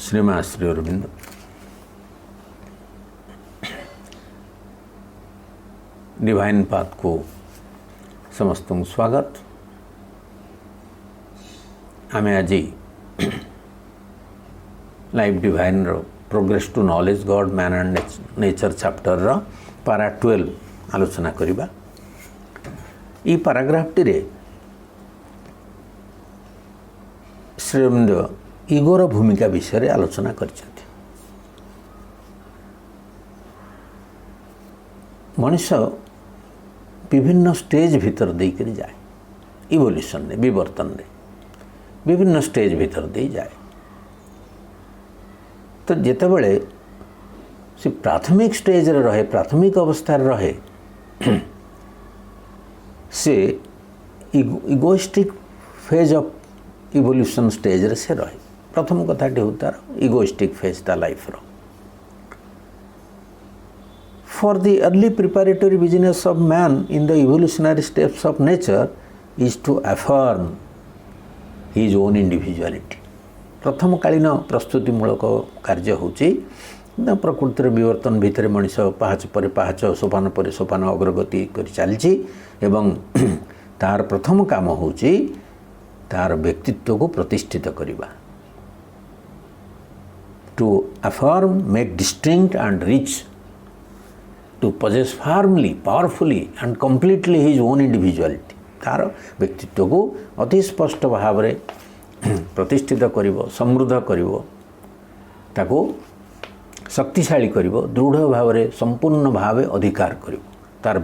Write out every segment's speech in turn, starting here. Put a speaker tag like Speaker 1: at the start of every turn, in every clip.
Speaker 1: श्रीमा Shri Aurobindo divine path को समस्त स्वागत। आमे आज life divine progress to knowledge god man and nature chapter रो पारा 12 आलोचना करिबा। ई पैराग्राफ टी रे श्री अरविंद इगोर भूमिका विषय रे आलोचना करछथि। मनुष्य विभिन्न स्टेज भीतर दे कर जाए, इवोल्यूशन रे विवर्तन रे विभिन्न स्टेज भीतर दे जाए। तो जेतेबेले से प्राथमिक स्टेज रे रहे, प्राथमिक अवस्था रे रहे से egoistic phase of evolution stage रे से रहे। प्रथम कथाटी होता इगोइस्टिक फेज ता लाइफ रो। For the early preparatory business of man in the evolutionary steps of nature is to affirm his own individuality. प्रथम कालीन प्रस्तुतिमूलक कार्य होची प्रकृतिर विवर्तन भितर मनुष्य पाहाच पर पाहाच सोपान पर सोपान अग्रगति कर चलची एवं तार प्रथम काम होची तार व्यक्तित्व को प्रतिष्ठित करिबा। To affirm, make distinct and rich, to possess firmly, powerfully and completely his own individuality. तार व्यक्तित्व को अति स्पष्ट भाव रे प्रतिष्ठित करिवो, समृद्ध करिवो, ताको शक्तिशाली करिवो, दृढ़ भाव रे संपूर्ण भावे अधिकार करिवो। तार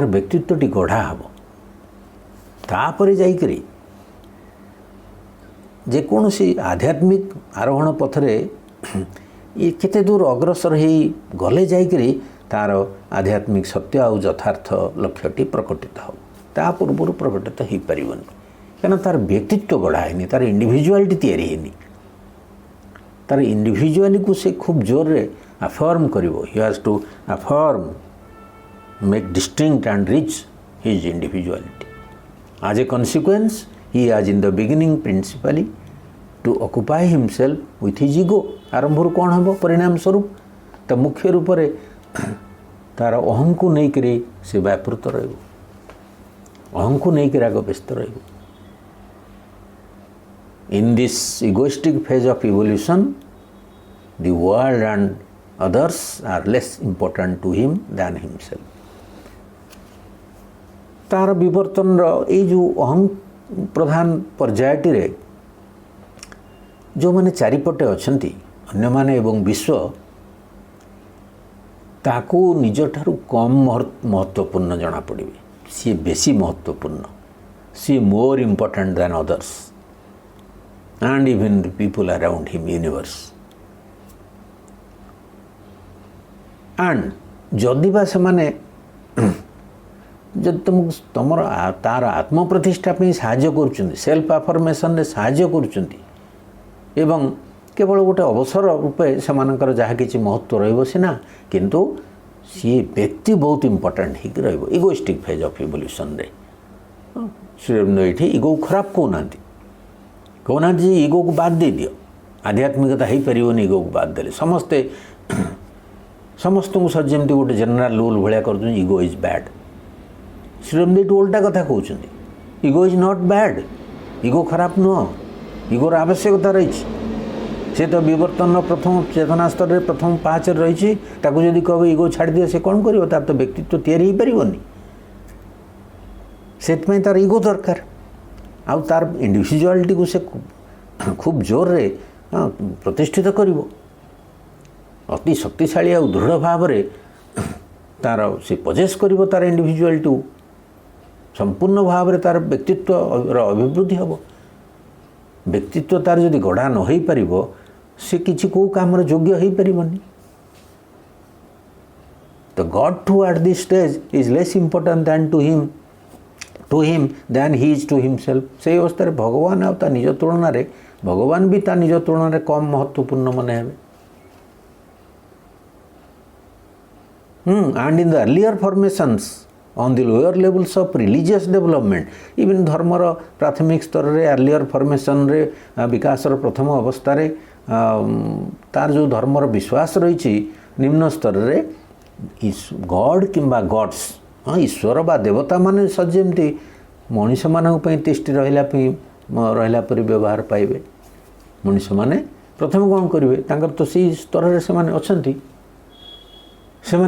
Speaker 1: व्यक्तित्व टी गढ़ा हबो। तापरे जाई करी जे कोनोसी आध्यात्मिक आरोहण पथरे ये केते दूर अग्रसर ही गले जाई करी तार आध्यात्मिक सत्य आ यथार्थ लक्ष्यटी प्रकटित हो। ता पूर्व प्रकटित हो पारिबनी कारण तार व्यक्तित्व गढ़ा है, तार इंडिविजुअलिटी तैयारी है। तार इंडिविजुअली को से खूब जोर रे अफर्म करिवो। He has to affirm, make distinct and rich his individuality. As a consequence he has in the beginning principally to occupy himself with his ego. आरंभ कौन हम परिणाम स्वरूप तो मुख्य रूप से तार अहम को नहीं करे से व्यापृत रहिबो, अहम को नहीं करे आगे व्यस्त रहिबो। In this egoistic phase of evolution, the world and others are less important to him than himself. तार विवर्तन ये जो अहम प्रधान पर्यायटी रे जो माने चारिपटे अछंती अन्य माने एवं विश्व ताकू निज ठारू कम महत्वपूर्ण जना पड़िबे। सी बेसी महत्वपूर्ण, सी more important than others and even the people around him universe. And जदि बा से माने जब तुम तार आत्म प्रतिष्ठा साहाय्य करुँच, सेल्फ अफर्मेशन साहाय्य करुँच एवं केवल गोटे अवसर रूपे से जहाँ किसी महत्व रहिबो सिना, किंतु सी व्यक्ति बहुत इम्पोर्टेंट हो रहिबो इगोइस्टिक फेज ऑफ इवोल्यूशन रे। श्री अरविंद ये इगो खराब कहना इगो को बाद दे दियो, आध्यात्मिकता हो पारिबनी इगो को बाद देले। समस्त को सर जमी गोटे जनरल रूल भाया कर ego is bad. Shri Aurobindo उल्टा कथा कहते ego is not bad, ego खराब नुह, इगोर आवश्यकता रही। से तो विवर्तन प्रथम चेतना स्तर में प्रथम पाँच रही, जदि कह इगो छाड़ दिए से कौन कर तार तो व्यक्तित्व तैयारी हो पारिबनी। से तार इगो दरकार आउ तार इंडिविजुअलिटी को से खूब जोर रे प्रतिष्ठित करिवो। अति शक्तिशाली आ दृढ़ भाव रे तार से पजेस करिवो तार इंडिविजुअलिटी को संपूर्ण भाव रे तार व्यक्तित्व अभिवृद्धि हम। व्यक्तित्व तार जदि गढ़ा न हो पारिबो से किसी को काम योग्य हो पारिबनी। तो God too at this stage is less important than to him than he is to himself. से अवस्था भगवान आ निज तुलन में भगवान भी ता निज तुलन में कम महत्वपूर्ण मने हेबे। And in the earlier formations on the lower levels of religious development, even धर्मर प्राथमिक स्तर रे अर्लियर फॉर्मेशन रे विकासर प्रथम अवस्था रे तार जो धर्मर विश्वास रही निम्न स्तर रे गॉड किंबा गॉड्स हाँ ईश्वर बा देवता माने सजमती मनीष मान तिष्टि रहा पर व्यवहार पाइबे। मनीष माने प्रथम कौन करेंगे तांकर तो सी स्तर रे से माने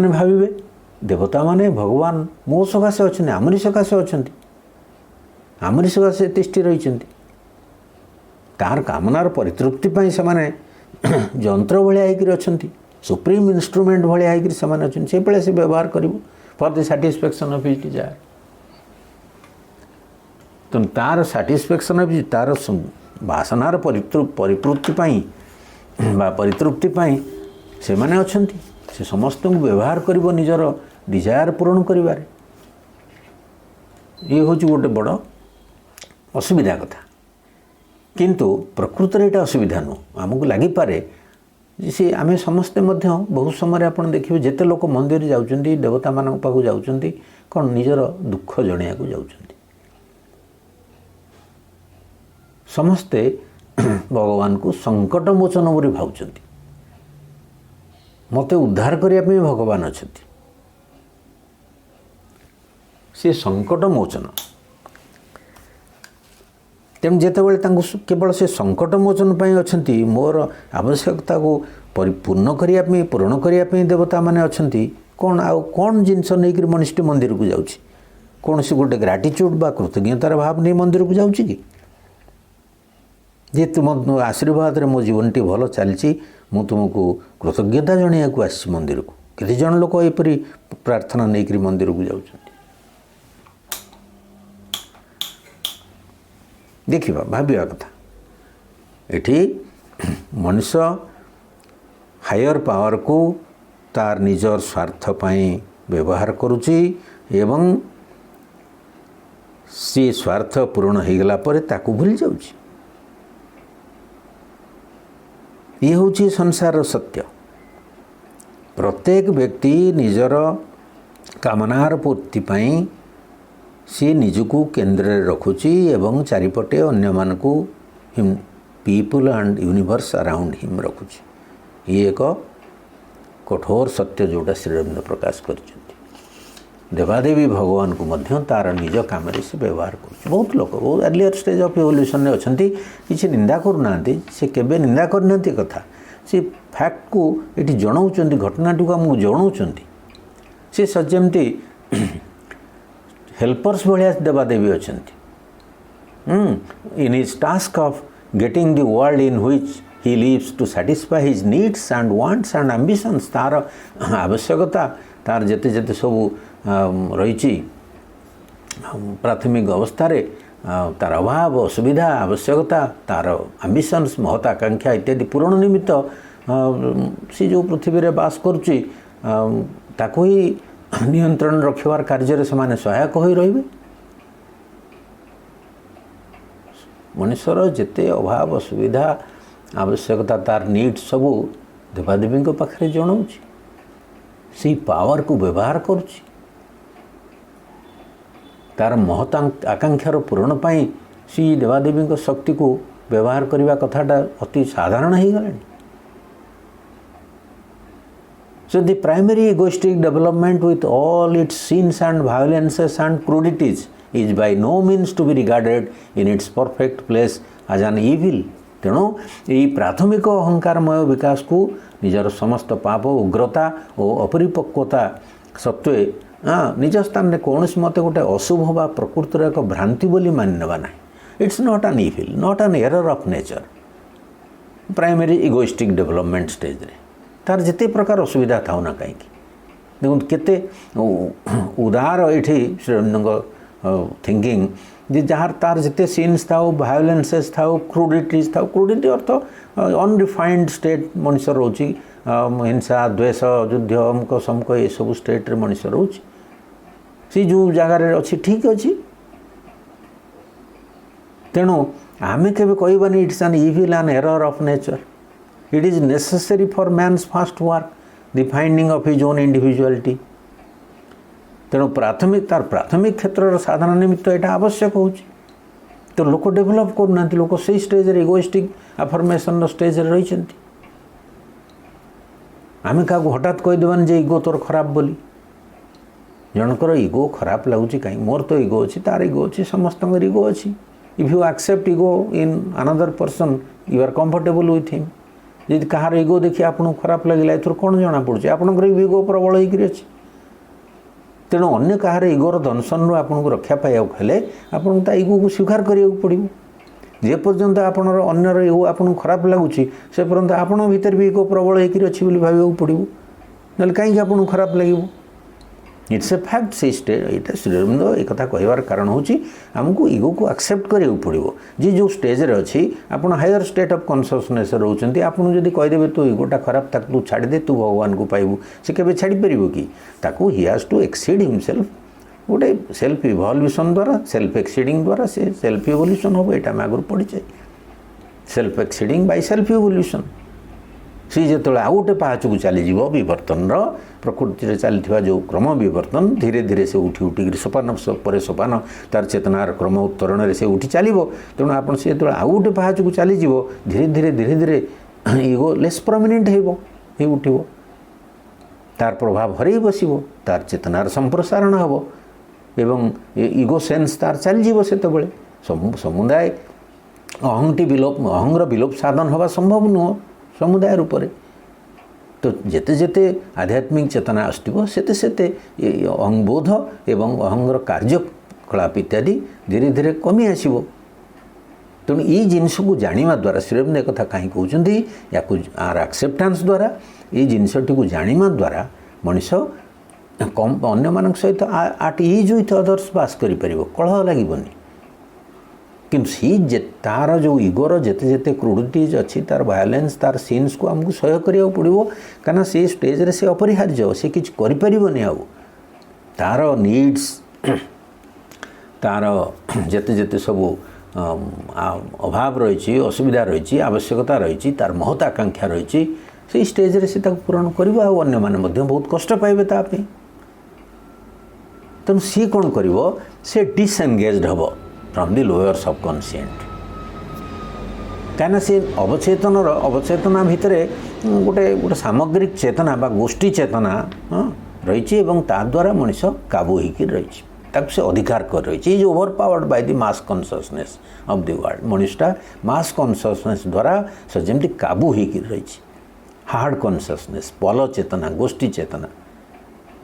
Speaker 1: भाविबे देवता माने भगवान मो सकाशे अच्छा आमरी सकाशे अच्छा आमरी सकाशे तिष्टि रही तार कामनार परितृप्ति से माने जंत्र भाया होकर सुप्रीम इन्स्ट्रुमेंट भाया होकर से बेले से व्यवहार कर for the satisfaction of his Dzire. तो तार सैटिस्फैक्शन ऑफ तार वासनार परिपूर्ति परितृप्ति से माने अच्छी से समस्त को व्यवहार कर निजर डिजायर पूरण करिवारे ये हूँ गोटे बड़ असुविधा कथा किंतु प्रकृत में यहाँ असुविधा नुह आमको लगिपे से आम समस्ते बहुत समय आप देखिए जिते लोक मंदिर जाऊँ देवता मान पाक जाऊँ कौन निजर दुख जणिया जाऊँ समस्ते भगवान को संकट मोचन बोली भावुं मत उद्धार करने भगवान अच्छा सी संकट मोचन तेणु जितेबाला केवल से संकट मोचन अच्छा मोर आवश्यकता को पूर्ण करने पूरण करने देवता माने अच्छा कौन आउ कौन जिनस नहीं मनुष्य मंदिर को जाऊँगी कौन सी गोटे ग्राटिट्यूड बा कृतज्ञतार भाव नहीं मंदिर को जाऊँगी कि जे तुम आशीर्वाद मो जीवन टी भल चलती मु तुमको कृतज्ञता जणिया को आसी मंदिर को केते जन लोक एपरी प्रार्थना नहीं मंदिर को जाऊँ देखा भाविया कथा एठी मनुष्य हायर पावर को तार निजर स्वार्थ पाई व्यवहार करुची एवं सी स्वार्थ पूर्ण हो गला पर ताकू भूली जाउची ये हूँ संसार सत्य। प्रत्येक व्यक्ति निजर कामनार पूर्ति पाई सी निजको केन्द्र रखुची एवं चारिपटे अन्य मानकु him people and universe around him रखुची ये एक कठोर सत्य जोटा श्रीरविंद्र प्रकाश कर देवादेवी भगवान को मध्य तार निज काम से व्यवहार कर बहुत लोग बहुत अर्लियर स्टेज ऑफ इवोल्यूशन अच्छा किसी निंदा करना से केबे निंदा करना कथा से फैक्ट को ये जनाऊँ घटनाटी को आमको जनाऊँ से सजमती हेल्पर्स भाया देवादेवी अच्छा in his task of getting the world in which he lives to satisfy his needs and wants and ambitions तार आवश्यकता तार जेते जेते सब रही प्राथमिक अवस्था तार अभाव असुविधा आवश्यकता तार एम्बिशंस महत आकांक्षा इत्यादि पूरण निमित्त सी जो पृथ्वी रे बास करुच्ची ताको ही नियंत्रण रखिबार कार्य से माने सहायक हो रहिबे। मनुष्यर जेते अभाव असुविधा आवश्यकता तार नीड सबू देवादेवी पाखे जनाऊँगी सी पावर को व्यवहार करुच्ची तार महत आकांक्षार पूरण पाई सी देवादेवी शक्ति को व्यवहार करने कथाटा अति साधारण हो गला। So the primary egoistic development with all its sins and violences and crudities is by no means to be regarded in its perfect place as an evil। तेणु यही प्राथमिक अहंकारमय विकास को निजर समस्त पाप उग्रता और अपरिपक्वता सत्वे निज स्थान में कौन मत गोटे अशुभ बा प्रकृतिर एक भ्रांति बोली मानवा ना it's not an evil not an error of nature primary egoistic development stage रे तार जिते प्रकार असुविधा था ना कहीं देखो केते उदार ये श्रीरविंद्र थिंकिंग जे जहाँ तार जिते सीन्स था भायोलेंसेस था क्रूडिटीज था क्रूडिटी अर्थ अनरिफाइंड स्टेट मनुष्य रोची हिंसा द्वेष युद्ध अमुक समक ये सब स्टेट रे मनुष्य रोची सी जो जगार अच्छी ठीक अच्छी तेणु आमे केबे कहबानी it's an evil and error of nature it is necessary for man's fast work the finding of his own individuality तेणु प्राथमिक तार प्राथमिक क्षेत्र साधन निमित्त यहाँ आवश्यक हो तो लोक डेभलप करना, लोक से स्टेज इगोइस्टिक आफर्मेशन स्टेज रही। आम क्या हठात कहीदेवान जे इगो तोर खराब बोली, जनकर इगो खराब लगुच कहीं, मोर तो इगो अच्छी, तार इगो अच्छी, समस्त इगो अच्छी। If you accept ego in another person you are comfortable with him. यदि कहार इगो देखिए आपको खराब लगे एथर कौन जना पड़े, आपंकर इगो प्रबल होकर अच्छी। तेणु अन्य कहार इगोर दंशन आपको रक्षा पाइबा हेले आपको ता इगो को स्वीकार करा पड़ो। जे पर्यंत आपणर अन्यर इगो आपको खराब लगुच से पर्यंत आपण भीतर भी इगो प्रबल होकर अच्छी भाव पड़ो, ना कहीं आपको खराब लगे। इट्स ए फैक्ट से स्टेज श्री अरविंद एक कहबार कारण हूँ आमको इगो को एक्सेप्ट करा पड़ो। जी जो स्टेज रे अच्छी आप हायर स्टेट ऑफ कॉन्शियसनेस रोचंती, आपको जब कहीदेवे तू इगोटा खराब तू छाड़ दे, तू भगवान को पाइबू, से केबे छाड़ी परिबो कि? ताकू he has to exceed himself. गोटे सेल्फ इवोल्यूशन द्वारा, सेल्फ एक्सीडिंग द्वारा से सेल्फ इवोल्यूशन हम यहाँ आम आगुरी पढ़ीचे। Self exceeding by self evolution. सी जो आउ गोटे पाहाच को चलीज बर्तन प्रकृति चलता जो क्रम बर्तन धीरे धीरे से उठी उठिक सोपान पर सोपान तार चेतनार क्रम उत्तरण से उठी चलो। तेणु आप जो आउ गोटे पाहाच को चलीज धीरे धीरे धीरे धीरे इगो लेस प्रोमिनेंट हो उठो, तार प्रभाव हर बस, तार चेतनार संप्रसारण हम एवं इगो सेन्स तार चलीज से समुदाय अहंटी विलोप, अहंर विलोप साधन हवा संभव नुह समुदाय रूप से। तो जेते जेते आध्यात्मिक चेतना आसो सेते सेते अहंबोध एवं अहंगर कार्यकलाप इत्यादि धीरे धीरे कमी आसो। तेणु ये जिनस को जाना द्वारा श्री अरविंद एक कहीं कहते या आर एक्सेप्टान्स द्वारा ये जिनसटी को जाना द्वारा मनीष कम अन्य मान सहित आट इज विथ अदर्स बास कर कलह लगनी। किंतु सी तार जो इगोर जेते जेते क्रूडिटीज अच्छी, तार वायलेंस, तार सीन्स को आमको सह्य करा पड़ो, कहीं से स्टेज रे से अपरिहार्य, से किसी करें आउ तार नीड्स, तार जेते जेते सब अभाव रही, असुविधा रही, आवश्यकता रही, तार महत आकांक्षा रही, से स्टेज रे से पूरण कर अन्य माने बहुत कष्ट पाइबे तापे। तेणु सी कौन कर से डिसएंगेज्ड हम फ्रॉम द लोअर सबकॉन्शियंट। कहीं से अवचेतना भितर गोटे गोटे सामग्रिक चेतना बा गोष्ठी चेतना रही, द्वारा मनीष काबू होकर रही, से अधिकार कर रही। Is over powered by the mass consciousness of the world. मनीषटा मास कॉन्शियसनेस द्वारा से जमी काबू होकर रही। हार्ड कॉन्शियसनेस, पल चेतना, गोष्ठी चेतना,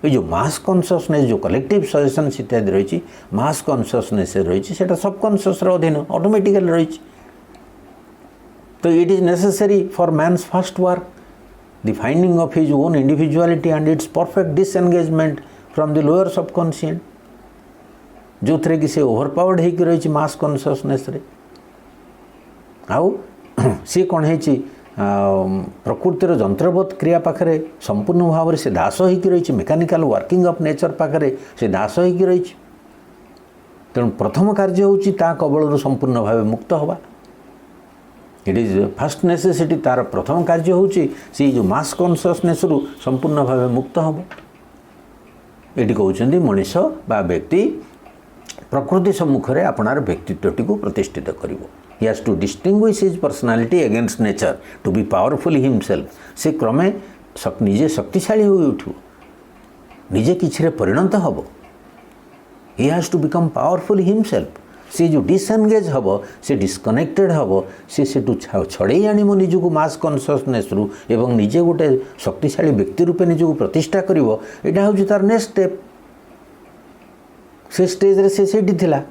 Speaker 1: ये जो मास कॉन्शियसनेस जो कलेक्टिव सजेशंस इत्यादि रही, मास कॉन्शियसनेस रही, सबकॉन्शियस अधीन ऑटोमेटिकली रही। तो it is necessary for man's first work the finding of his own individuality and its perfect disengagement from the lower subconscient, जो थे कि से ओवरपावर्ड होकर रही मास कॉन्शियसनेस रे। आउ सी कौन है प्रकृतिर जंत्रवत क्रिया पाखे संपूर्ण भाव से दास होकर रही, मेकानिकल वर्किंग ऑफ नेचर पाखे से दास होकर रही। तेणु प्रथम कार्य होची ता कबल संपूर्ण भाव मुक्त हवा। It is first necessity. तार प्रथम कार्य होची सी जो मास कॉन्शियसनेस रु संपूर्ण भाव मुक्त हम। ये कहते मनीष बा व्यक्ति प्रकृति सम्मुखें आपणार व्यक्तित्वटी को प्रतिष्ठित कर। He has to distinguish his personality against nature to be powerful himself. से क्रमे निजे शक्तिशाली हो उठो, निजे किसी परिणत हम। He has to become powerful himself. से जो डिसएंगेज हम, से डिस्कनेक्टेड हम, से छड़े आनिम निजक मास कॉन्शियसनेस रु एवं निजे गोटे शक्तिशाली व्यक्ति रूपे निजक प्रतिष्ठा करिवो। एटा होची तार नेक्स्ट स्टेप। से स्टेज रे से सेठी थिला,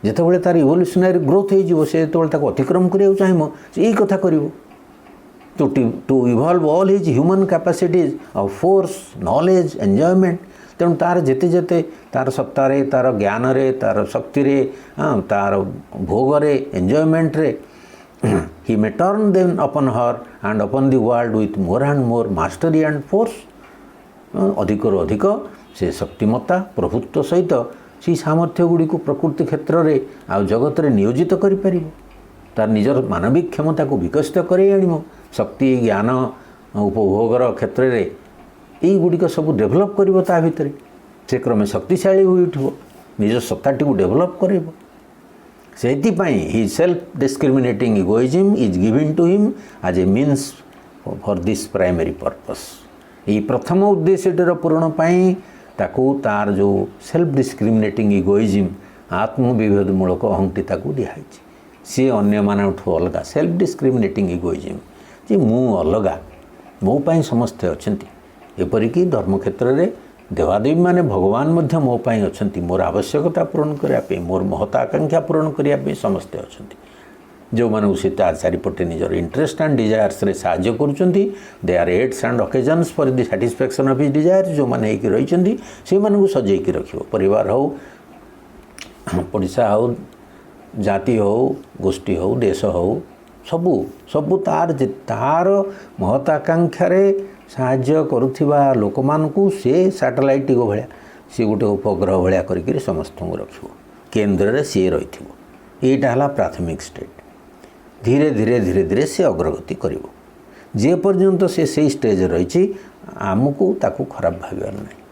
Speaker 1: जेतेबेले तार इवोल्यूशनरी ग्रोथ हो अतिक्रम करिया चाहिए यही कथा कर। To evolve all his human capacities of force, knowledge, enjoyment. तेणु तार जेते जेते तार सत्ता रे, तार ज्ञान रे, तार शक्ति रे, तार भोग रे, एंजॉयमेंट रे, he may turn them upon her and upon the world with more and more mastery and force. अधिक अधिक से शक्तिमत्ता प्रभुत्व सहित सी सामर्थ्य गुड़ी को प्रकृति क्षेत्र में आ जगत रे नियोजित करि तार निजर मानविक क्षमता को विकसित करे आनिमो। शक्ति, ज्ञान, उपभोगर क्षेत्र में यही गुड़िक सब डेभलप करिवो। ता भितर से क्रमे शक्तिशाली हो उठिबो, निज सत्ताटी को डेभलप करिवो। ସେଥିପାଇଁ he self discriminating egoism is given to him as a means for this primary purpose. ଏଇ ପ୍ରଥମ ଉଦ୍ଦେଶ୍ୟଟିର ପୂରଣ ପାଇଁ ତାକୁ ତାର ଯେଉଁ ସେଲ୍ଫ ଡିସ୍କ୍ରିମିନେଟିଂ ଇଗୋଇଜିମ୍ ଆତ୍ମବିଭେଦମୂଳକ ଅହଂଟି ତାକୁ ଦିଆହେଇଛି। ସିଏ ଅନ୍ୟମାନଙ୍କଠୁ ଅଲଗା, ସେଲ୍ଫ ଡିସ୍କ୍ରିମିନେଟିଂ ଇଗୋଇଜିମ୍ ଯେ ମୁଁ ଅଲଗା, ମୋ ପାଇଁ ସମସ୍ତେ ଅଛନ୍ତି। ଏପରିକି ଧର୍ମକ୍ଷେତ୍ରରେ ଦେବାଦେବୀମାନେ ଭଗବାନ ମଧ୍ୟ ମୋ ପାଇଁ ଅଛନ୍ତି, ମୋର ଆବଶ୍ୟକତା ପୂରଣ କରିବା ପାଇଁ, ମୋର ମହତ ଆକାଂକ୍ଷା ପୂରଣ କରିବା ପାଇଁ ସମସ୍ତେ ଅଛନ୍ତି। ଯେଉଁମାନଙ୍କୁ ସେ ତା ଚାରିପଟେ ନିଜର ଇଣ୍ଟରେଷ୍ଟ ଆଣ୍ଡ ଡିଜାୟାର୍ସରେ ସାହାଯ୍ୟ କରୁଛନ୍ତି, they are aids and occasions for the satisfaction of his desires, ଯେଉଁମାନେ ହେଇକି ରହିଛନ୍ତି ସେଇମାନଙ୍କୁ ସଜେଇକି ରଖିବ। ପରିବାର ହେଉ, ପଡ଼ିଶା ହେଉ, ଜାତି ହେଉ, ଗୋଷ୍ଠୀ ହେଉ, ଦେଶ ହେଉ, ସବୁ ତାର ମହତ ଆକାଂକ୍ଷାରେ ସାହାଯ୍ୟ କରୁଥିବା ଲୋକମାନଙ୍କୁ ସେ ସାଟେଲାଇଟ୍ ଭଳିଆ, ସିଏ ଗୋଟେ ଉପଗ୍ରହ ଭଳିଆ କରିକି ସମସ୍ତଙ୍କୁ ରଖିବ, କେନ୍ଦ୍ରରେ ସିଏ ରହିଥିବ। ଏଇଟା ହେଲା ପ୍ରାଥମିକ ଷ୍ଟେଟ୍। ଧୀରେ ଧୀରେ ଧୀରେ ଧୀରେ ସେ ଅଗ୍ରଗତି କରିବ। ଯେ ପର୍ଯ୍ୟନ୍ତ ସେ ସେଇ ଷ୍ଟେଜ୍ ରହିଛି, ଆମକୁ ତାକୁ ଖରାପ ଭାବିବାର ନାହିଁ,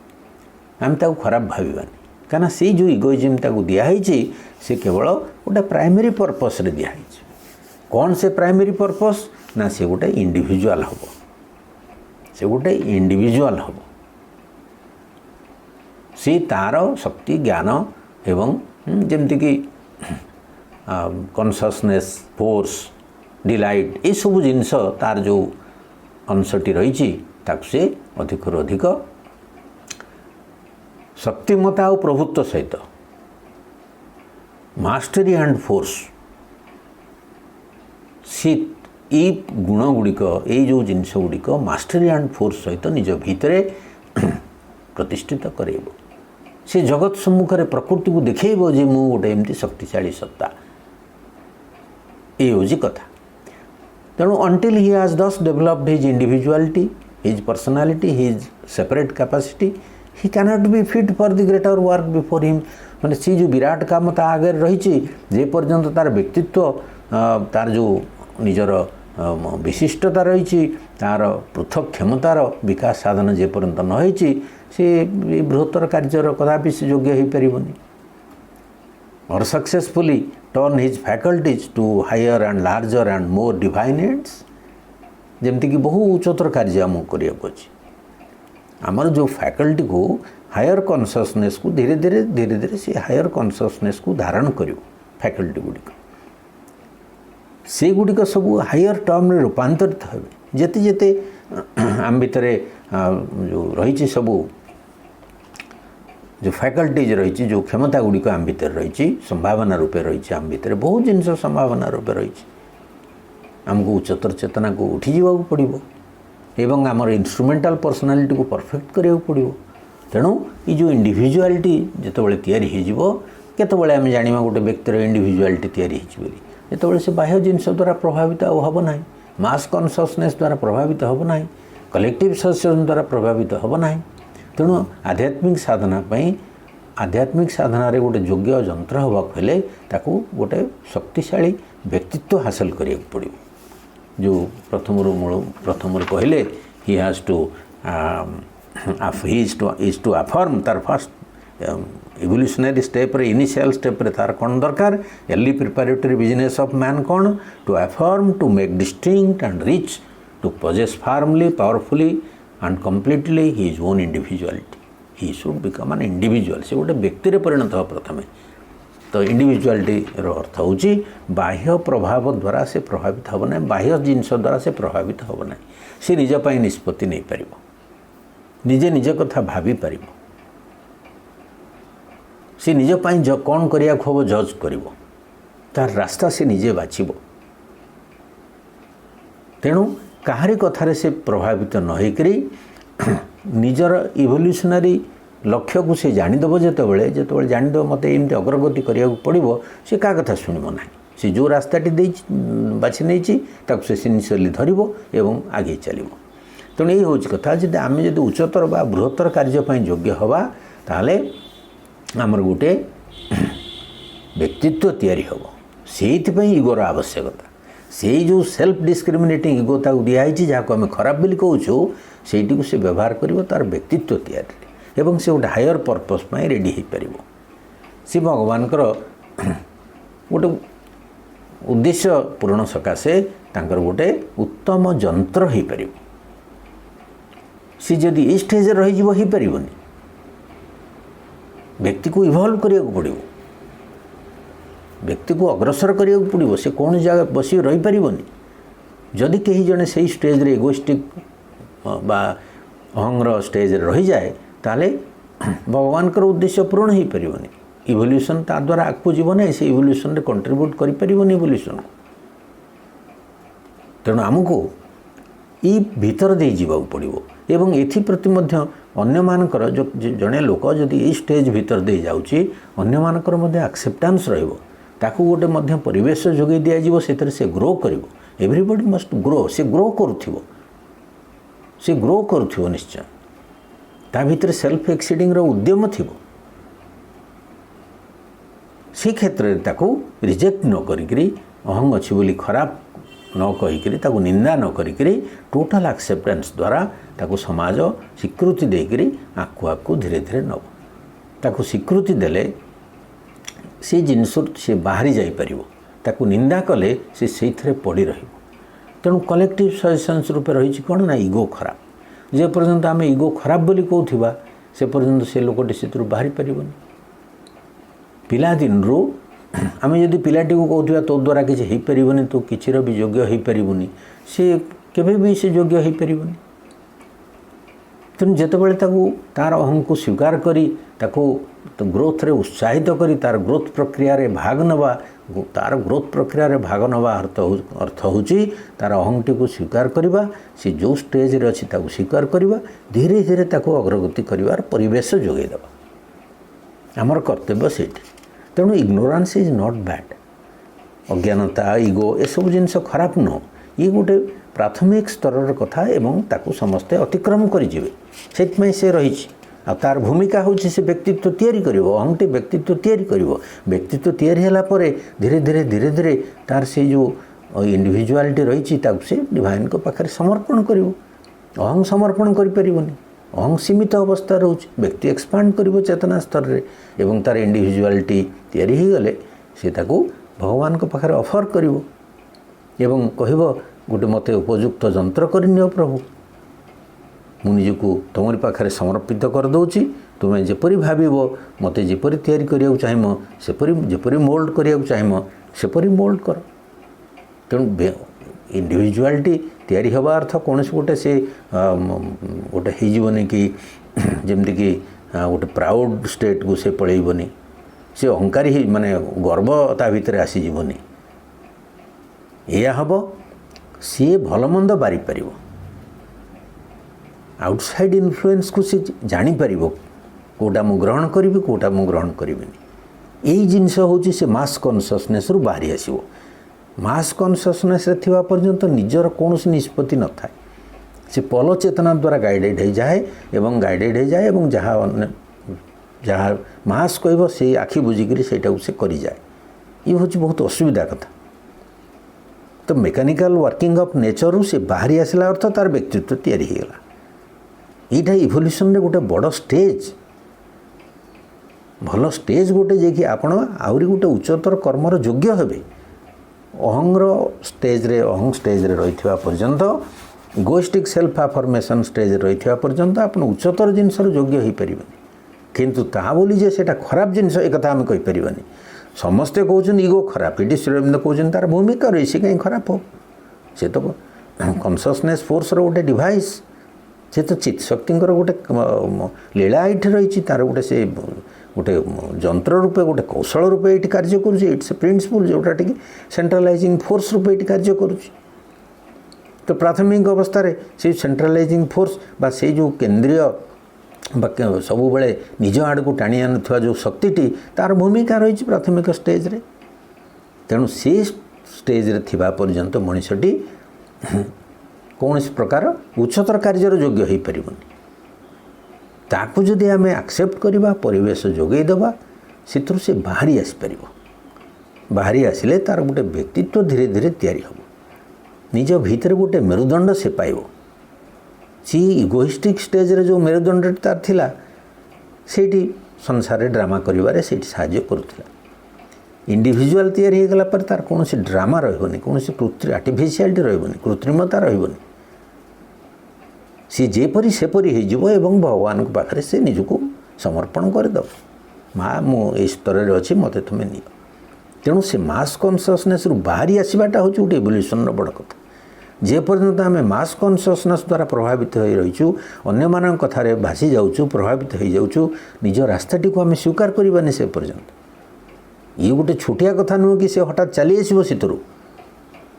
Speaker 1: ଆମେ ତାକୁ ଖରାପ ଭାବିବାନି। କାହିଁକିନା ସେଇ ଯେଉଁ ଇଗୋଇଜିମ୍ ତାକୁ ଦିଆହେଇଛି ସେ କେବଳ ଗୋଟେ ପ୍ରାଇମେରୀ ପର୍ପସ୍ରେ ଦିଆହେଇଛି। କ'ଣ ସେ ପ୍ରାଇମେରୀ ପର୍ପସ୍? ନା ସେ ଗୋଟେ ଇଣ୍ଡିଭିଜୁଆଲ୍ ହେବ, ସେ ଗୋଟେ ଇଣ୍ଡିଭିଜୁଆଲ୍ ହେବ। ସେ ତା'ର ଶକ୍ତି, ଜ୍ଞାନ ଏବଂ ଯେମିତିକି କନସସନେସ୍, ଫୋର୍ସ, ଡିଲାଇଟ୍, ଏସବୁ ଜିନିଷ ତାର ଯେଉଁ ଅଂଶଟି ରହିଛି ତାକୁ ସେ ଅଧିକରୁ ଅଧିକ ଶକ୍ତିମତା ଆଉ ପ୍ରଭୁତ୍ୱ ସହିତ ମାଷ୍ଟରୀ ଆଣ୍ଡ ଫୋର୍ସ, ସେ ଏଇ ଗୁଣଗୁଡ଼ିକ, ଏଇ ଯେଉଁ ଜିନିଷ ଗୁଡ଼ିକ ମାଷ୍ଟରୀ ଆଣ୍ଡ ଫୋର୍ସ ସହିତ ନିଜ ଭିତରେ ପ୍ରତିଷ୍ଠିତ କରାଇବ। ସେ ଜଗତ ସମ୍ମୁଖରେ ପ୍ରକୃତିକୁ ଦେଖାଇବ ଯେ ମୁଁ ଗୋଟେ ଏମିତି ଶକ୍ତିଶାଳୀ ସତ୍ତା। ଏ ହେଉଛି କଥା। ତେଣୁ until he has thus developed his individuality, his personality, his separate capacity, he cannot be fit for the greater work before him। ମାନେ ସେ ଯେଉଁ ବିରାଟ କାମ ତା ଆଗରେ ରହିଛି, ଯେ ପର୍ଯ୍ୟନ୍ତ ତାର ବ୍ୟକ୍ତିତ୍ୱ, ତାର ଯେଉଁ ନିଜର ବିଶିଷ୍ଟତା ରହିଛି, ତାର ପୃଥକ୍ କ୍ଷମତାର ବିକାଶ ସାଧନ ଯେ ପର୍ଯ୍ୟନ୍ତ ନ ହେଇଛି, ସେ ବୃହତ୍ତର କାର୍ଯ୍ୟର କଦାପି ସେ ଯୋଗ୍ୟ ହୋଇପାରିବନି। or successfully turn his faculties to higher and larger and more divine ends। ଯେମିତିକି ବହୁ ଉଚ୍ଚତର କାର୍ଯ୍ୟ ଆମକୁ କରିବାକୁ ଅଛି। ଆମର ଯେଉଁ ଫ୍ୟାକଲ୍ଟିକୁ ହାୟର କନସସନେସ୍କୁ ଧୀରେ ଧୀରେ ସେ ହାୟର କନସସନେସ୍କୁ ଧାରଣ କରିବ। ଫ୍ୟାକଲ୍ଟି ଗୁଡ଼ିକ ସେଗୁଡ଼ିକ ସବୁ ହାୟର ଟର୍ମରେ ରୂପାନ୍ତରିତ ହେବେ। ଯେତେ ଆମ ଭିତରେ ଯେଉଁ ରହିଛି ସବୁ ଯେଉଁ ଫ୍ୟାକଲ୍ଟିଜ୍ ରହିଛି, ଯେଉଁ କ୍ଷମତା ଗୁଡ଼ିକ ଆମ ଭିତରେ ରହିଛି, ସମ୍ଭାବନା ରୂପେ ରହିଛି, ଆମ ଭିତରେ ବହୁତ ଜିନିଷ ସମ୍ଭାବନା ରୂପେ ରହିଛି। ଆମକୁ ଉଚ୍ଚତର ଚେତନାକୁ ଉଠିଯିବାକୁ ପଡ଼ିବ ଏବଂ ଆମର ଇନଷ୍ଟ୍ରୁମେଣ୍ଟାଲ ପର୍ସନାଲିଟିକୁ ପରଫେକ୍ଟ କରିବାକୁ ପଡ଼ିବ। ତେଣୁ ଏ ଯେଉଁ ଇଣ୍ଡିଭିଜୁଆଲିଟି ଯେତେବେଳେ ତିଆରି ହୋଇଯିବ, କେତେବେଳେ ଆମେ ଜାଣିବା ଗୋଟେ ବ୍ୟକ୍ତିର ଇଣ୍ଡିଭିଜୁଆଲିଟି ତିଆରି ହେଇଛି ବୋଲି? ଯେତେବେଳେ ସେ ବାହ୍ୟ ଜିନିଷ ଦ୍ୱାରା ପ୍ରଭାବିତ ଆଉ ହେବ ନାହିଁ, ମାସ୍ କନସସନେସ୍ ଦ୍ୱାରା ପ୍ରଭାବିତ ହେବ ନାହିଁ, କଲେକ୍ଟିଭ୍ ସଚେତନ ଦ୍ୱାରା ପ୍ରଭାବିତ ହେବ ନାହିଁ। ତେଣୁ ଆଧ୍ୟାତ୍ମିକ ସାଧନା ପାଇଁ, ଆଧ୍ୟାତ୍ମିକ ସାଧନାରେ ଗୋଟେ ଯୋଗ୍ୟ ଯନ୍ତ୍ର ହେବାକୁ ହେଲେ ତାକୁ ଗୋଟେ ଶକ୍ତିଶାଳୀ ବ୍ୟକ୍ତିତ୍ୱ ହାସଲ କରିବାକୁ ପଡ଼ିବ। ଯେଉଁ ପ୍ରଥମରୁ କହିଲେ he has to is to affirm, ତାର ଫାର୍ଷ୍ଟ ଇଭଲ୍ୟୁସନାରୀ ଷ୍ଟେପ୍ରେ, ଇନିସିଆଲ୍ ଷ୍ଟେପ୍ରେ ତାର କ'ଣ ଦରକାର? Early preparatory business of man କ'ଣ? To affirm, to make distinct and rich, to possess firmly, powerfully and completely his own individuality। he should become an individual। ସେ ଗୋଟେ ବ୍ୟକ୍ତିରେ ପରିଣତ ହେବ ପ୍ରଥମେ। ତ ଇଣ୍ଡିଭିଜୁଆଲିଟିର ଅର୍ଥ ହେଉଛି ବାହ୍ୟ ପ୍ରଭାବ ଦ୍ୱାରା ସେ ପ୍ରଭାବିତ ହେବ ନାହିଁ, ବାହ୍ୟ ଜିନିଷ ଦ୍ୱାରା ସେ ପ୍ରଭାବିତ ହେବ ନାହିଁ। ସେ ନିଜ ପାଇଁ ନିଷ୍ପତ୍ତି ନେଇପାରିବ, ନିଜେ ନିଜ କଥା ଭାବିପାରିବ, ସେ ନିଜ ପାଇଁ କ'ଣ କରିବାକୁ ହେବ ଜଜ୍ କରିବ, ତାର ରାସ୍ତା ସେ ନିଜେ ବାଛିବ। ତେଣୁ କାହାରି କଥାରେ ସେ ପ୍ରଭାବିତ ନ ହେଇକରି ନିଜର ଇଭଲ୍ୟୁସନାରୀ ଲକ୍ଷ୍ୟକୁ ସେ ଜାଣିଦେବ। ଯେତେବେଳେ ଜାଣିଦେବ ମୋତେ ଏମିତି ଅଗ୍ରଗତି କରିବାକୁ ପଡ଼ିବ, ସେ କାହା କଥା ଶୁଣିବ ନାହିଁ। ସେ ଯେଉଁ ରାସ୍ତାଟି ବାଛି ନେଇଛି ତାକୁ ସେ ସିନ୍ସିୟରଲି ଧରିବ ଏବଂ ଆଗେଇ ଚାଲିବ। ତେଣୁ ଏଇ ହେଉଛି କଥା, ଯଦି ଆମେ ଯଦି ଉଚ୍ଚତର ବା ବୃହତ୍ତର କାର୍ଯ୍ୟ ପାଇଁ ଯୋଗ୍ୟ ହେବା, ତାହେଲେ ଆମର ଗୋଟେ ବ୍ୟକ୍ତିତ୍ୱ ତିଆରି ହେବ। ସେଇଥିପାଇଁ ଇଗୋର ଆବଶ୍ୟକତା। ସେଇ ଯେଉଁ ସେଲ୍ଫ ଡିସ୍କ୍ରିମିନେଟିଂ ଇଗୋ ତାକୁ ଦିଆହେଇଛି, ଯାହାକୁ ଆମେ ଖରାପ ବୋଲି କହୁଛୁ, ସେଇଟିକୁ ସେ ବ୍ୟବହାର କରିବ ତା'ର ବ୍ୟକ୍ତିତ୍ୱ ତିଆରିରେ ଏବଂ ସେ ଗୋଟେ ହାୟର ପର୍ପସ୍ ପାଇଁ ରେଡ଼ି ହୋଇପାରିବ। ସେ ଭଗବାନଙ୍କର गोटे उद्देश्य पूरण सकाशे तांकर गोटे उत्तम जंत्र हो पार सी जदि ये स्टेज रही हो पारनि व्यक्ति को इवल्व करिया पड़ो व्यक्ति को अग्रसर करिया पड़ो से कौन जगह बस रही पारनि जदि कहीं जड़े से स्टेज रे इगोइस्टिक बा अहंग्र स्टेज रही जाए ताले भगवान का उद्देश्य पूरण हो पारनि इवोल्यूशन ता द्वारा आगू जीव ना से इवोल्यूशन रे कंट्रीब्यूट कर पारनि इवोल्यूशन तेणु आमको ये भीतर दे जीवाक पड़ो एवं एप्रति अन्य मानकर जो जड़े लोक जदि ये स्टेज भीतर दे जाऊँगी अन्य मानकर एक्सेप्टेंस ताकू गोटे मध्य परिवेश जोगे दिज्व से ग्रो कर एवरीबॉडी मस्ट ग्रो से ग्रो करुथिबो निश्चय ता भीतर सेल्फ एक्सीडिंग रो उद्यम थी से क्षेत्र में ताकू रिजेक्ट न करी अहंग अच्छी बोली खराब न कहीकि ताकू निंदा न करी टोटाल एक्सेप्टेंस द्वारा ताकू समाज स्वीकृति देकरी आकु आकु धीरे धीरे नब ताकू स्वीकृति देले से जिनस से बाहरी जापर ताकू निंदा कले से पड़ी रही तेणु कलेक्टिव सजेशन्स रूप रही कौन ना इगो खराब जे पर्यंत आम इगो खराब बोली कहूथिबा से पर्यंत से लोकटी से बाहरी पारिबनी पिलादिन रू आम जदि पिलाटी को कहूथिबा तो द्वारा किसी हो पारिबनी तो किछिर भी योग्य हो पारिबनी से केबे भी से योग्य हो पारिबनी तेणु जेतेबेले ताकू तार अहं को स्वीकार करी ताकू तो ग्रोथ रे उत्साहित करी तार ग्रोथ प्रक्रिया रे भाग नवा तार ग्रोथ प्रक्रिया रे भाग नवा अर्थ होची तार अहंटी को स्वीकार करिबा से जो स्टेज रे अछि ताकू स्वीकार करिबा धीरे धीरे ताकू अग्रगति करिवार परिवेश जोगै देबा हमर कर्तव्य सेठी तेणु इग्नोरेंस इज नॉट बैड अज्ञानता इगो ए सब जिनस खराब न ये गोटे प्राथमिक स्तर कथा एवं ताकू समस्ते अतिक्रम करें से रही आ तार भूमिका हूँ से व्यक्तित्व तैयारी करिवो अहंटी व्यक्तित्व तैयारी करिवो व्यक्तित्व तैयारी होला परे धीरे धीरे तार से जो इंडिविजुआलिटी रही से डिवाइन को पाखे समर्पण करिवो अहं समर्पण करि परिबोनी अहं सीमित अवस्था रोच व्यक्ति एक्सपांड करिवो चेतना स्तर रे एवं तार इंडिविजुआलिटी तैयारी ही गले से ताकू भगवान को पाखे ऑफर करिवो एवं कहबो गोटे मते उपयुक्त जंत्र करनियो प्रभु मु निजको तुमरी पाखे समर्पित कर दउची तुम्हें जेपरी भाविबो मते जेपरी तैयारी करिया चाहिम सेपरी जेपरी मोल्ड करिया चाहिम सेपरी मोल्ड कर तेणु इंडिविजुआलिटी तैयारी हवा अर्थ कौन गोटे से गोटे होनी कि जमती कि गोटे प्राउड स्टेट को से पलैबनी से अहंकारी ही माने गर्व ता भितर आसीजनी या हम सी भल मंद बारी पार आउटसाइड इन्फ्लुएंस को सी जापर कौटा मु ग्रहण करी कौटा मु ग्रहण करी यही जिनस हूँ से मास कनसीयसनेस रु बाहरी आसो मास कनसीयसनेस थिबा पर्यंत निजर कौन निष्पत्ति न थाए से पल चेतना द्वारा गाइडेड हो जाए एवं गाइडेड हो जाए एवं जहाँ मास कह से आखि बुझिकी से करी जाए ये हूँ बहुत असुविधा कथा तो मेकानिकल वर्किंग ऑफ नेचर से बाहरी आसला अर्थ तार व्यक्तित्व तैयारी होगा यहाँ इवोल्यूशन रे गोटे बड़ स्टेज भल स्टेज गोटे जे कि आपण आउरी गोटे उच्चतर कर्मर योग्य हेबे अहंग्र स्टेज रे अहंग स्टेज रे रहिथिबा पर्यंत इगोइस्टिक सेल्फ अफर्मेशन स्टेज रे रहिथिबा पर्यंत आपण उच्चतर जिनसर योग्य हो पारिबेनी किंतु ता बोली जे सेटा खराब जिनस एक कथा हम कहि परिबानी समस्ते कहते इगो खराब ये श्रीअरविंद कहते तार भूमिका रही सी कहीं खराब हो से तो कनसीयसनेस फोर्स रो गोटे डिवाइस से तो चित्त शक्ति गोटे लीला ये रही तार गोटे से गोटे जंत्र रूपे गोटे कौशल रूपे ये कार्य करुट्स प्रिंसिपल जोटा टी सेंट्रलाइजिंग फोर्स रूपे ये कार्य करुच्ची तो प्राथमिक अवस्था से सेंट्रलाइजिंग फोर्स बा से जो केंद्रीय सब बेले निज आड़ को टाणी आनुवा जो शक्ति तार भूमिका रही प्राथमिक स्टेज रे तेणु से स्टेज रे थिबा पर्यंत मनुष्यटी कौन प्रकार उच्चतर कार्यर योग्य हो पारिबनी ताकू जदि आम एक्सेप्ट करवा परिवेश जोगई देवा से से बाहरी आसपर बाहरी आसिले तार गोटे व्यक्तित्व धीरे धीरे तैयारी हम निज भीतर गोटे मेरुदंड से पाइब सी इगोइस्टिक स्टेज रे जो मेरुदंड तार थिला सेठी संसार ड्रामा करिवारे सेठी साहाय्य करुथिला इंडिविजुअल तैयारी होगला पर तार कौन ड्रामा रही कौन आर्टिफिशियालिटी रही कृत्रिमता रही सी जेपरी सेपरी हो भगवान पाखे से निजक समर्पण करद माँ मु स्तर में अच्छी मत तुम्हें नि तेणु से मास कनसीयसनेस बाहरी आसवाटा हूँ गोटे इवोल्यूशन बड़ कथा जेपर्यंत आम मास कनसीयसनेस द्वारा प्रभावित हो रहीचु अन्य मान कथार भासी जाऊँ प्रभावित हो जाऊँ निज रास्ताटी को आम स्वीकार करवानी से पर्यंत ये गोटे छोटिया कथा नुह कि हठात चली आसो सीतर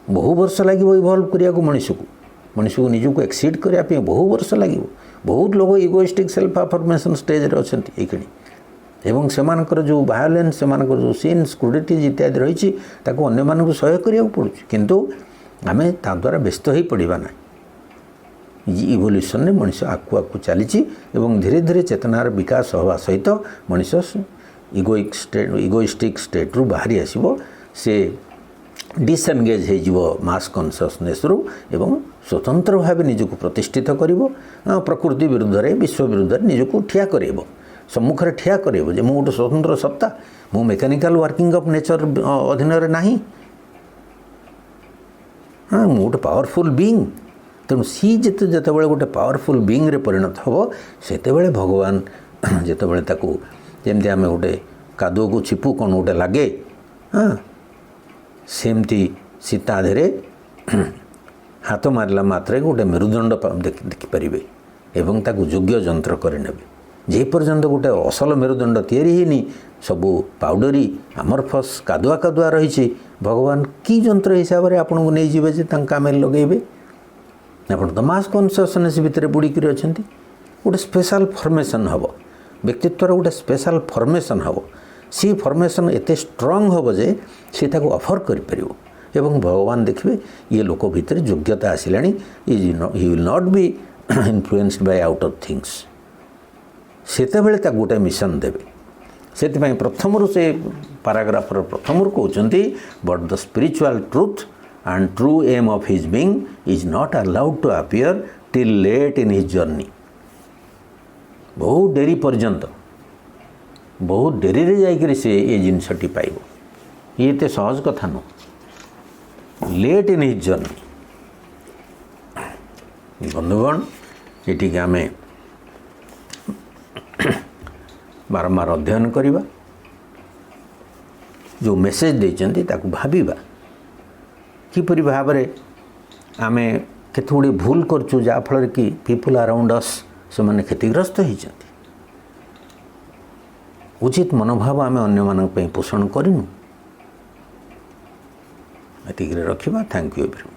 Speaker 1: बहु वर्ष लगे इवल्व करने को मनीष को निजक एक्सीड करने बहु वर्ष लगे बहुत लोग इगोइस्टिक सेल्फ अफर्मेशन स्टेज रे अच्छा ये एवं सेमानकर जो वायोलेंस सेमानकर जो सीन्स क्रूडिटीज इत्यादि रही अन्य मानक सहयोग करने पड़ू किंतु आम ता द्वारा व्यस्त हो पड़ा ना इवोल्यूशन में मनीष आकु आकु चली धीरे धीरे चेतनार विकास हवा सहित मनीष इगोइस्टिक स्टेट रू बाहरी आसो से डिसएनगेज हो मास कनसीयसनेस रु एवं स्वतंत्र भाव निजक प्रतिष्ठित कर प्रकृति विरुद्ध रे विश्व विरुद्ध निजक ठिया कर सम्मुखें ठिया कर मु गोटे स्वतंत्र सत्ता मु मेकानिकल वर्किंग ऑफ नेचर अधीन ना हाँ मु गोटे पावरफुल बीइंग तेणु सी जिते गोटे पावरफुल बीइंग रे परिणत हम से भगवान जितेबाला जमती आम गोटे कादुओ को छिपू कौन गोटे लगे हाँ सेमती सीता धीरे हाथ मारला मात्रे गोटे मेरुदंड देखिपारे एवं ताकू योग्य जंत्र करने जे पर्यंत गोटे असल मेरुदंड तैयारी सबू पाउडरी आमरफस कादुआ कादुआ रही भगवान की जंत्र हिसाब से आपन को नहीं जीवे जे काम लगेबे आप तो मास कनसीयसनेस भितर बुड़ीक अच्छा गोटे स्पेशल फॉर्मेशन हम व्यक्तित्वर गोटे स्पेशल फॉर्मेशन हम सी फॉर्मेशन एते स्ट्रांग हम जे सी ताको अफर कर एवं भगवान देखिए ये लोक भितर योग्यता आसिला he will not be influenced by outer things सेते बेले गोटे मिशन देवे से प्रथम से पाराग्राफर प्रथम कहते but the spiritual truth and true aim of his being is not allowed to appear till late in his journey बहुत डेरी पर्यंत बहुत डेरी रे जाकर से ये जिनसटी पाइब ये तो सहज कथा नुह लेट इन हिज जर्नी बंधुगण ये आम बारंबार अध्ययन करवा जो मेसेज देते ताकू भाविबा किपरि भाव में आम केते गुड़े भूल करचु जाफल कि पीपुल अराउंड अस से माने क्षतिग्रस्त होती उचित मनोभाव आम अन्य मानक पोषण करूँ एतिक रखा। Thank you everyone.